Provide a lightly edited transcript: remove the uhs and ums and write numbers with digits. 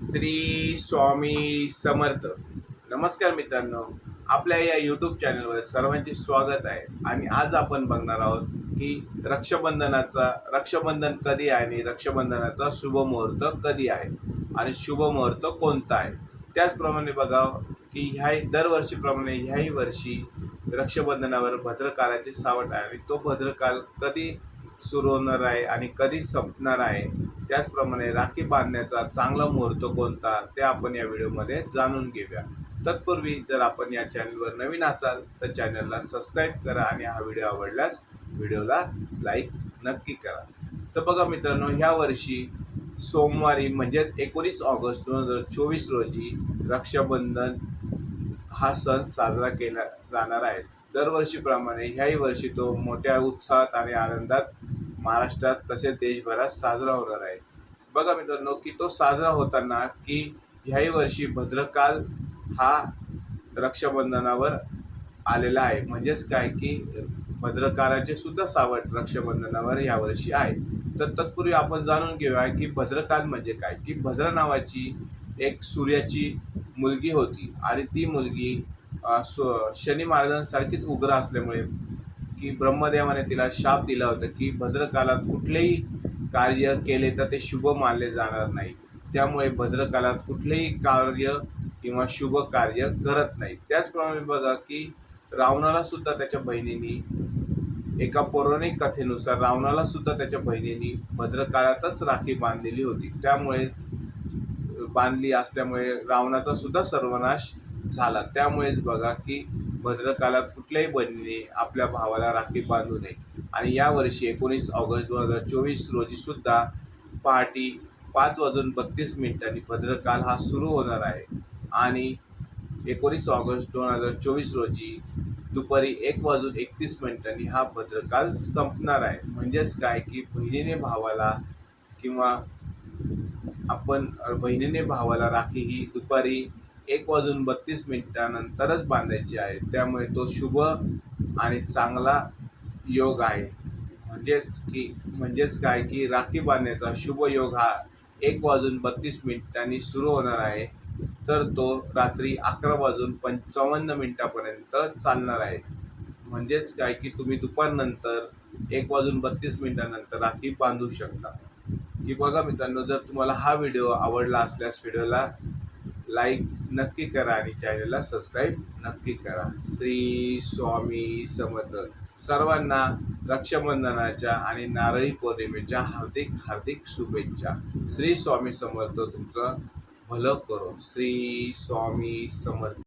श्री स्वामी समर्थ. नमस्कार मित्रांनो, आपल्या या यूट्यूब चॅनलवर सर्वांचे स्वागत आहे. आणि आज आपण बघणार आहोत की रक्षाबंधन कधी आहे आणि रक्षाबंधनाचा शुभ मुहूर्त कधी आहे आणि शुभ मुहूर्त कोणता आहे. त्याचप्रमाणे बघा की दरवर्षीप्रमाणे ह्याही वर्षी रक्षाबंधनावर भद्रकालाचे सावट आहे आणि तो भद्रकाल कधी सुरू होणार आहे आणि कधी संपणार आहे. त्याचप्रमाणे राखी बांधण्याचा चांगला मुहूर्त कोणता ते आपण या व्हिडिओमध्ये जाणून घेऊया. तत्पूर्वी जर आपण या चॅनलवर नवीन असाल तर चॅनलला सबस्क्राईब करा आणि हा व्हिडिओ आवडल्यास व्हिडिओला लाईक नक्की करा. तर बघा मित्रांनो, ह्या वर्षी सोमवारी म्हणजेच 19 ऑगस्ट 2024 रोजी रक्षाबंधन हा सण साजरा केला जाणार आहे. दरवर्षीप्रमाणे ह्याही वर्षी तो मोठ्या उत्साहात आणि आनंदात महाराष्ट्रात तसेच देशभरात साजरा होणार आहे. बघा मित्रांनो की तो साजरा होताना की ह्याही वर्षी भद्रकाल हा रक्षाबंधनावर आलेला आहे. म्हणजेच काय की भद्रकालाचे सुद्धा सावट रक्षाबंधनावर यावर्षी आहे. तर तत्पूर्वी आपण जाणून घेऊया की भद्रकाल म्हणजे काय. की भद्र नावाची एक सूर्याची मुलगी होती आणि ती मुलगी शनी महाराजांसारखीच उग्र असल्यामुळे की ब्रह्मदेवाने तिला शाप दिला होता की भद्रकालात कुठलेही कार्य केले तर ते शुभ मानले जाणार नाही. त्यामुळे भद्रकालात कुठलेही कार्य किंवा शुभ कार्य करत नाही. त्याचप्रमाणे बघा की रावणाला सुद्धा त्याच्या बहिणींनी एका पौराणिक कथेनुसार रावणाला सुद्धा त्याच्या बहिणींनी भद्रकालातच राखी बांधलेली होती. त्यामुळे बांधली असल्यामुळे रावणाचा सुद्धा सर्वनाश झाला. त्यामुळेच बघा की भद्रकालात कुठल्याही बहिणीने आपल्या भावाला राखी बांधू नये. आणि यावर्षी 19 ऑगस्ट 2024 रोजी सुद्धा पहाटे 5:32 भद्रकाल हा सुरू होणार आहे. आणि 19 ऑगस्ट 2024 रोजी दुपारी 1:31 हा भद्रकाल संपणार आहे. म्हणजेच काय की बहिणीने भावाला राखी ही दुपारी 1:32 नंतरच बांधायची आहे. त्यामुळे तो शुभ आणि चांगला योग आहे. म्हणजेच काय की राखी बांधण्याचा शुभ योग हा 1:32 सुरू होणार आहे. तर तो रात्री 11:55 चालणार आहे. म्हणजेच काय की तुम्ही दुपारनंतर 1:32 नंतर राखी बांधू शकता. की बघा मित्रांनो, जर तुम्हाला हा व्हिडिओ आवडला असल्यास व्हिडिओला लाईक नक्की करा आणि चॅनलला सबस्क्राईब नक्की करा. श्री स्वामी समर्थ. सर्वांना रक्षाबंधनाच्या आणि नारळी पौर्णिमेच्या हार्दिक हार्दिक शुभेच्छा. श्री स्वामी समर्थ तुमचं भलं करो. श्री स्वामी समर्थ.